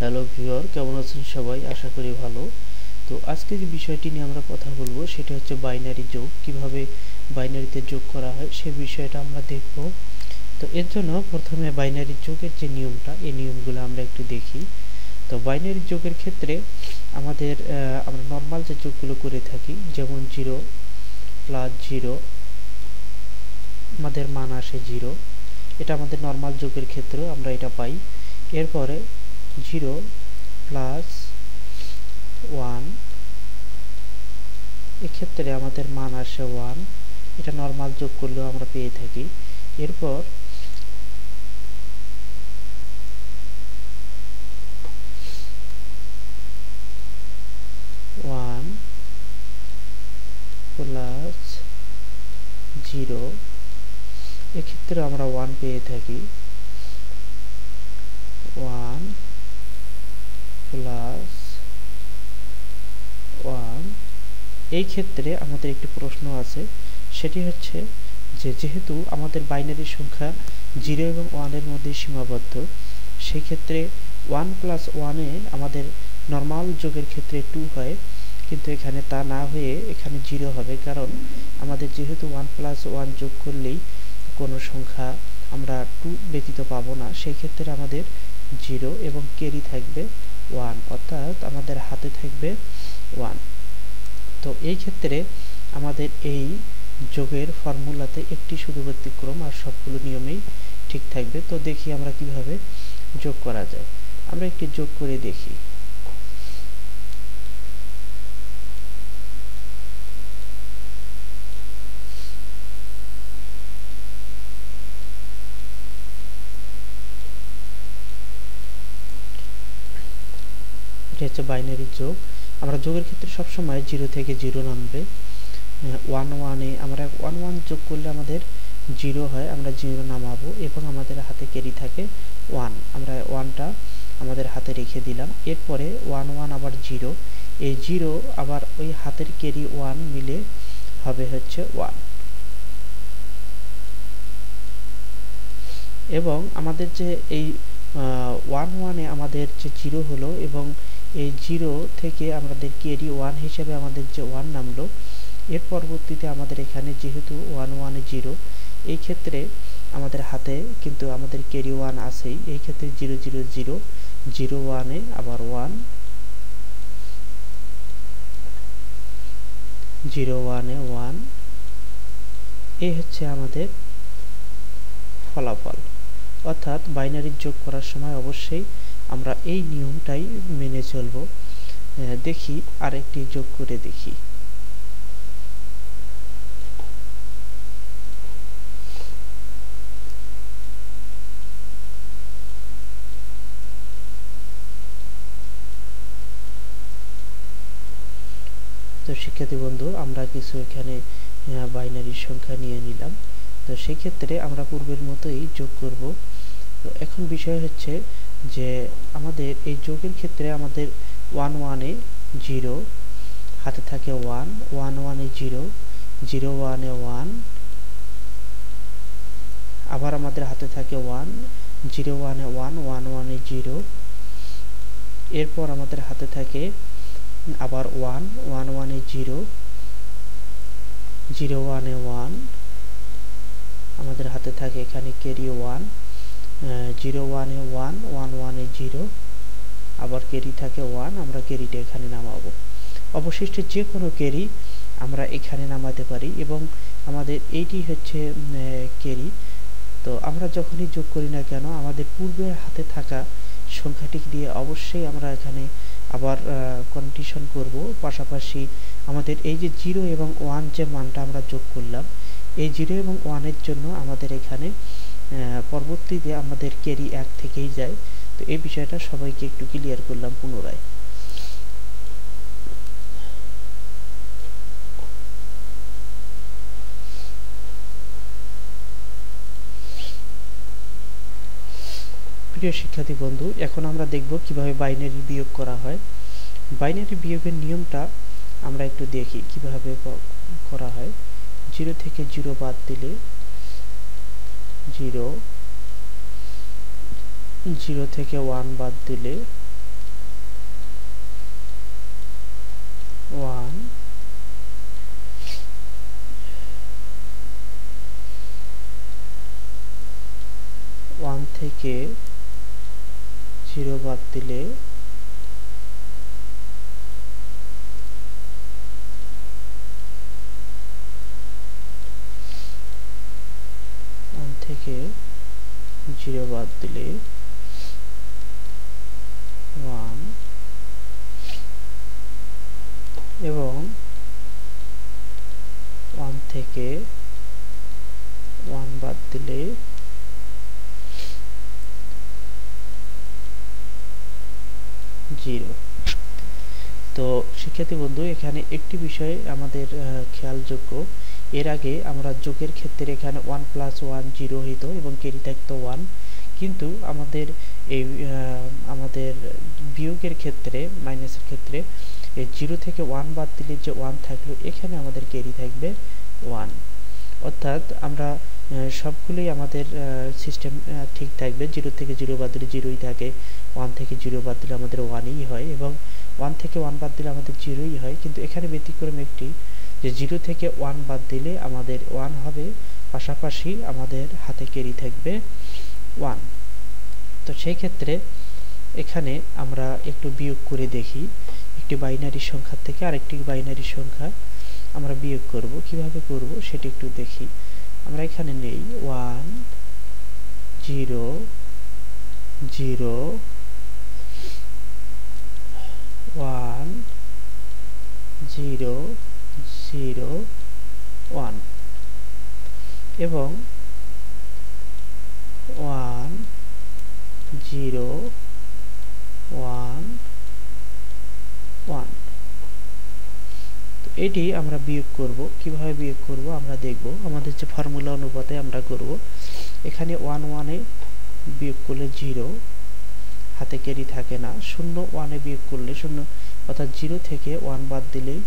Hello viewer, কেমন আছেন সবাই? আশা করি ভালো। তো আজকে যে বিষয়টি নিয়ে আমরা কথা বলবো সেটা হচ্ছে বাইনারি যোগ। কিভাবে বাইনারিতে যোগ করা হয় সে বিষয়টা আমরা দেখব। তো এর জন্য প্রথমে বাইনারি যোগের যে নিয়মটা, এই নিয়মগুলো আমরা একটু দেখি। তো বাইনারি যোগের ক্ষেত্রে আমরা নর্মাল যে যোগগুলো করে থাকি, যেমন 0 প্লাস 0 আমাদের মান আসে 0, এটা আমাদের নর্মাল যোগের ক্ষেত্রে আমরা এটা পাই। এরপরে 0 প্লাস 1, এক্ষেত্রে আমাদের মান আসে 1, এটা নর্মাল যোগ করলেও আমরা পেয়ে থাকি। এরপর 1 প্লাস 0, এক্ষেত্রে আমরা 1 পেয়ে থাকি। 1 প্লাস 1, এই ক্ষেত্রে আমাদের একটি প্রশ্ন আছে, সেটি হচ্ছে যে যেহেতু আমাদের বাইনারি সংখ্যা 0 এবং 1 এর মধ্যে সীমাবদ্ধ, সেই ক্ষেত্রে 1 প্লাস 1-এ আমাদের নর্মাল যোগের ক্ষেত্রে 2 হয়, কিন্তু এখানে তা না হয়ে এখানে 0 হবে, কারণ আমাদের যেহেতু 1 প্লাস 1 যোগ করলেই কোনো সংখ্যা আমরা 2 ব্যতীত পাবো না, সেই ক্ষেত্রে আমাদের 0 এবং ক্যারি থাকবে 1, অর্থাৎ আমাদের হাতে থাকবে 1। তো এই ক্ষেত্রে আমাদের এই যোগের ফর্মুলাতে একটি শুধু ব্যতিক্রম, আর সবগুলো নিয়মেই ঠিক থাকবে। তো দেখি আমরা কিভাবে যোগ করা যায়। আমরা একটি যোগ করে দেখি। এটা হচ্ছে বাইনারি যোগ। আমরা যোগের ক্ষেত্রে সবসময় 0 থেকে 0 নামবে। 1 1-এ আমরা 1 1 যোগ করলে আমাদের 0 হয়, আমরা 0 নামাবো এবং আমাদের হাতে ক্যারি থাকে 1, আমরা 1টা আমাদের হাতে রেখে দিলাম। এরপরে 1 1 আবার 0, এই 0 আবার ওই হাতের ক্যারি 1 মিলে হবে হচ্ছে 1। এবং আমাদের যে এই 1 1-এ আমাদের যে 0 হলো, এবং এই 0 থেকে আমাদের ক্যারি 1 হিসেবে আমাদের যে 1 নামলো, এর পরবর্তীতে আমাদের এখানে যেহেতু 1 1-এ 0, এই ক্ষেত্রে আমাদের হাতে কিন্তু আমাদের ক্যারি 1 আছেই, এই ক্ষেত্রে 0 0 0, 0 1-এ আবার 1, 0 1-এ 1, এই হচ্ছে আমাদের ফলাফল। অর্থাৎ বাইনারি যোগ করার সময় অবশ্যই আমরা এই নিয়মটাই মেনে চলব। দেখি আরেকটি যোগ করে দেখি। তো শিক্ষার্থী বন্ধু, আমরা কিছু এখানে বাইনারি সংখ্যা নিয়ে নিলাম। তো সেই ক্ষেত্রে আমরা পূর্বের মতোই যোগ করব। তো এখন বিষয় হচ্ছে যে আমাদের এই যোগের ক্ষেত্রে আমাদের 1 1-এ 0, হাতে থাকে 1 1 1-এ 0, 0 1-এ 1, আবার আমাদের হাতে থাকে 1 0 1-এ 1 1 1-এ 0, এরপর আমাদের হাতে থাকে আবার 1 1 1-এ 0, 0 1-এ 1, আমাদের হাতে থাকে এখানে ক্যারি 1, 0 1-এ 1 1 1-এ 0, আবার ক্যারি থাকে 1, আমরা ক্যারিটা এখানে নামাবো। অবশিষ্ট যে কোনো ক্যারি আমরা এখানে নামাতে পারি, এবং আমাদের এইটি হচ্ছে ক্যারি। তো আমরা যখনই যোগ করি না কেন, আমাদের পূর্বের হাতে থাকা সংখ্যাটি দিয়ে অবশ্যই আমরা এখানে আবার কন্ডিশন করব। পাশাপাশি আমাদের এই যে 0 এবং 1 যে মানটা আমরা যোগ করলাম, এই 0 এবং 1-এর জন্য আমাদের এখানে পরবর্তীতে আমাদের ক্যারি 1 থেকেই যায়। তো এই বিষয়টা সবাইকে একটু ক্লিয়ার করলাম পুনরায়। প্রিয় শিক্ষার্থী বন্ধু, এখন আমরা দেখব কিভাবে বাইনারি বিয়োগ করা হয়। বাইনারি বিয়োগের নিয়মটা আমরা একটু দেখি কিভাবে করা হয়। 0 থেকে 0 বাদ দিলে 0, 0 থেকে 1 বাদ দিলে 1 1 থেকে 0 বাদ দিলে 1 থেকে 0 বাদ দিলে 1 এবং 1 থেকে 1 বাদ দিলে 0। তো শিক্ষার্থী বন্ধু, এখানে একটি বিষয় আমাদের খেয়ালযোগ্য, এর আগে আমরা যোগের ক্ষেত্রে এখানে 1 + 1 0 হইতো এবং ক্যারি থাকতো 1, কিন্তু আমাদের এই আমাদের বিয়োগের ক্ষেত্রে, মাইনাসের ক্ষেত্রে এই 0 থেকে 1 বাদ দিলে যে 1 থাকলো, এখানে আমাদের ক্যারি থাকবে 1। অর্থাৎ আমরা সবগুলোই আমাদের সিস্টেম ঠিক থাকবে। 0 থেকে 0 বাদ দিলে 0ই থাকে, 1 থেকে 0 বাদ দিলে আমাদের 1ই হয়, এবং 1 থেকে 1 বাদ দিলে আমাদের 0ই হয়। কিন্তু এখানে ব্যতিক্রম একটি, যে 0 থেকে 1 বাদ দিলে আমাদের 1 হবে, পাশাপাশি আমাদের হাতে ক্যারি থাকবে 1। তো সেই ক্ষেত্রে এখানে আমরা একটু বিয়োগ করে দেখি, একটি বাইনারি সংখ্যা থেকে আরেকটি বাইনারি সংখ্যা আমরা বিয়োগ করব। কিভাবে করব সেটা একটু দেখি। আমরা এখানে নেই 1 0 0 1 0 0 1 এবং 1 0 1 1। এটি আমরা বিয়োগ করব। কিভাবে বিয়োগ করব আমরা দেখব। আমাদের যে ফর্মুলা অনুপাতে আমরা করব, এখানে 1 1 এ বিয়োগ করলে 0, হাতে ক্যারি থাকে না। 0 1 এ বিয়োগ করলে 0, অর্থাৎ 0 থেকে 1 বাদ দিলেই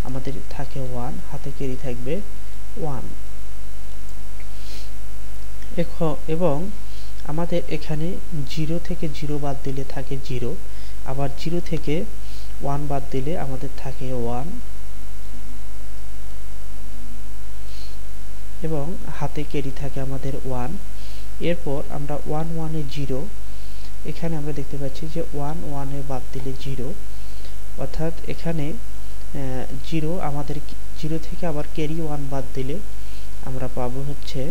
আমাদের থাকে 1, হাতে ক্যারি থাকবে 1। এবং আমাদের এখানে 0 থেকে 0 বাদ দিলে থাকে 0, আবার 0 থেকে 1 বাদ দিলে আমাদের থাকে 1, এবং হাতে ক্যারি থাকে আমাদের 1। এরপর আমরা 1 1 এ 0, এখানে আমরা দেখতে পাচ্ছি যে 1 1 এ বাদ দিলে 0, অর্থাৎ এখানে 0 আমাদের 0 থেকে আবার ক্যারি 1 বাদ দিলে আমরা পাবো হচ্ছে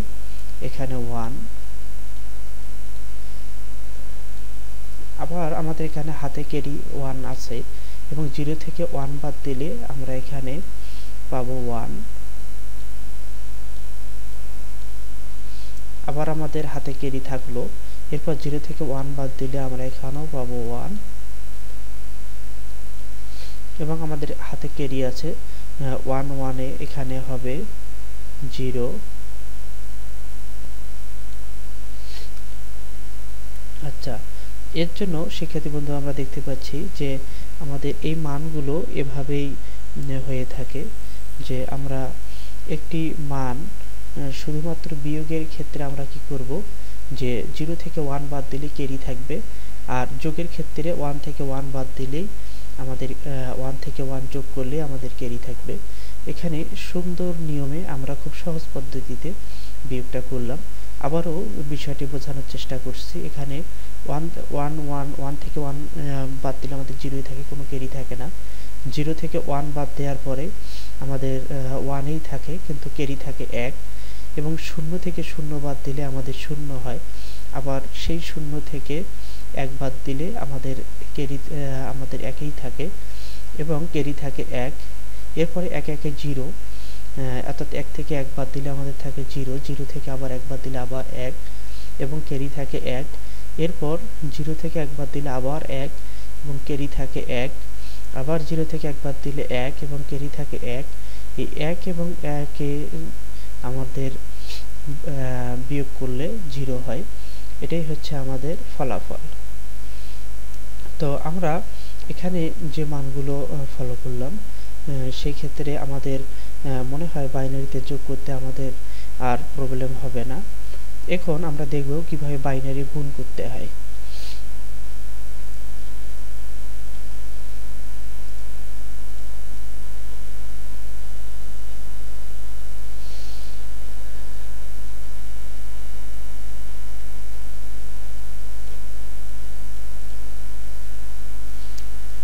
এখানে 1। আবার আমাদের এখানে হাতে ক্যারি 1 আছে, এবং 0 থেকে 1 বাদ দিলে আমরা এখানে পাবো 1। আবার আমাদের হাতে ক্যারি থাকলো, এরপর 0 থেকে 1 বাদ দিলে আমরা এখানেও পাবো 1, এবং আমাদের হাতে ক্যারি আছে 1 1 এ এখানে হবে 0। আচ্ছা, এর জন্য শিক্ষার্থী বন্ধু আমরা দেখতে পাচ্ছি যে আমাদের এই মানগুলো এভাবেই হয়ে থাকে, যে আমরা একটি মান শুধুমাত্র বিয়োগের ক্ষেত্রে আমরা কি করব, যে 0 থেকে 1 বাদ দিলে ক্যারি থাকবে, আর যোগের ক্ষেত্রে 1 থেকে 1 বাদ দিলেই আমাদের 1 থেকে 1 যোগ করলে আমাদের ক্যারি থাকবে। এখানে সুন্দর নিয়মে আমরা খুব সহজ পদ্ধতিতে বিয়োগটা করলাম। আবারও বিষয়টি বোঝানোর চেষ্টা করছি। এখানে 1 থেকে 1 বাদ দিলে আমাদের 0ই থাকে, কোনো ক্যারি থাকে না। 0 থেকে 1 বাদ দেওয়ার পরে আমাদের 1ই থাকে, কিন্তু ক্যারি থাকে 1, এবং 0 থেকে 0 বাদ দিলে আমাদের 0 হয়। আবার সেই 0 থেকে 1 বাদ দিলে আমাদের ক্যারি আমাদের 1ই থাকে, এবং ক্যারি থাকে 1। এরপরে 1 1 এ 0, অর্থাৎ 1 থেকে 1 বাদ দিলে আমাদের থাকে 0, 0 থেকে আবার 1 বাদ দিলে আবার 1, এবং ক্যারি থাকে 1। এরপর 0 থেকে 1 বাদ দিলে আবার 1, এবং ক্যারি থাকে 1, আবার 0 থেকে 1 বাদ দিলে 1, এবং ক্যারি থাকে 1। এই 1 এবং 1 এ আমাদের বিয়োগ করলে 0 হয়। এটাই হচ্ছে আমাদের ফলাফল। তো আমরা এখানে যে মানগুলো ফলো করলাম, সেই ক্ষেত্রে আমাদের মনে হয় বাইনারিতে যোগ করতে আমাদের আর প্রবলেম হবে না। এখন আমরা দেখব কিভাবে বাইনারি গুণ করতে হয়।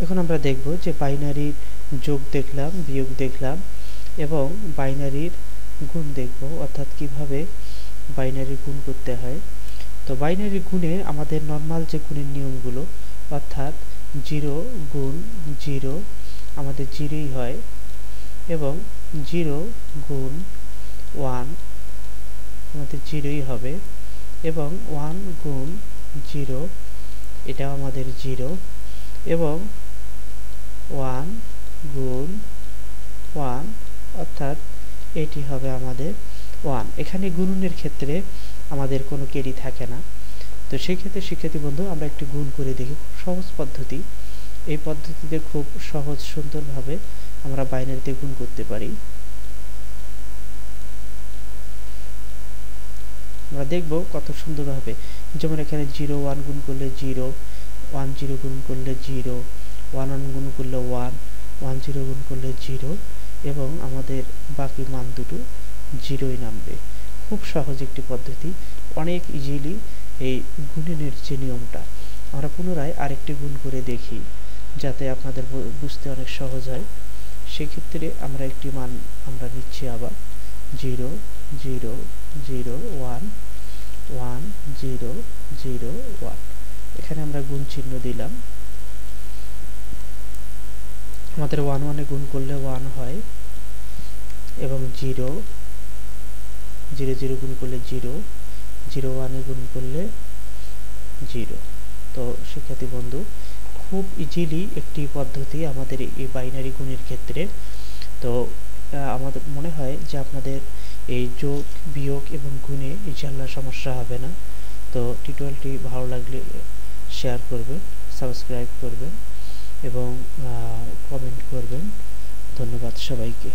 এখন আমরা দেখব যে বাইনারির যোগ দেখলাম, বিয়োগ দেখলাম এবং বাইনারির গুণ দেখব, অর্থাৎ কিভাবে বাইনারি গুণ করতে হয়। তো বাইনারি গুণে আমাদের নর্মাল যে গুণের নিয়মগুলো, অর্থাৎ 0 গুণ 0 আমাদের 0ই হয়, এবং 0 গুণ 1 আমাদের 0ই হবে, এবং 1 গুণ 0 এটাও আমাদের 0, এবং 1 গুণ 1 অর্থাৎ এটি হবে আমাদের 1। এখানে গুণনের ক্ষেত্রে আমাদের কোনো ক্যারি থাকে না। তো সেই ক্ষেত্রে শিক্ষার্থী বন্ধু আমরা একটু গুণ করে দেখি, খুব সহজ পদ্ধতি। এই পদ্ধতিতে খুব সহজ সুন্দরভাবে আমরা বাইনারিতে গুণ করতে পারি। আমরা দেখব কত সুন্দরভাবে, যেমন এখানে 0 1 গুণ করলে 0, 1 0 গুণ করলে 0, 1 1 গুণ করলে 1, 1 0 গুণ করলে 0, এবং আমাদের বাকি মান দুটো 0ই নামবে। খুব সহজ একটি পদ্ধতি, অনেক ইজিলি এই গুণনের যে নিয়মটা। আমরা পুনরায় আরেকটি গুণ করে দেখি যাতে আপনাদের বুঝতে অনেক সহজ হয়। সেক্ষেত্রে আমরা একটি মান আমরা নিচ্ছি আবার 0 0 0 1 1 0 0 1। এখানে আমরা গুণ চিহ্ন দিলাম। আমাদের 1 1 এ গুণ করলে 1 হয়, এবং 0 0 0 গুণ করলে 0, 0 1 এ গুণ করলে 0। তো শিক্ষার্থী বন্ধু, খুব ইজিলি একটি পদ্ধতি আমাদের এই বাইনারি গুণের ক্ষেত্রে। তো আমাদের মনে হয় যে আপনাদের এই যোগ বিয়োগ এবং গুণে ইনশাআল্লাহ সমস্যা হবে না। তো টিউটোরিয়ালটি ভালো লাগলে শেয়ার করবেন, সাবস্ক্রাইব করবেন এবং কমেন্ট করবেন। ধন্যবাদ সবাইকে।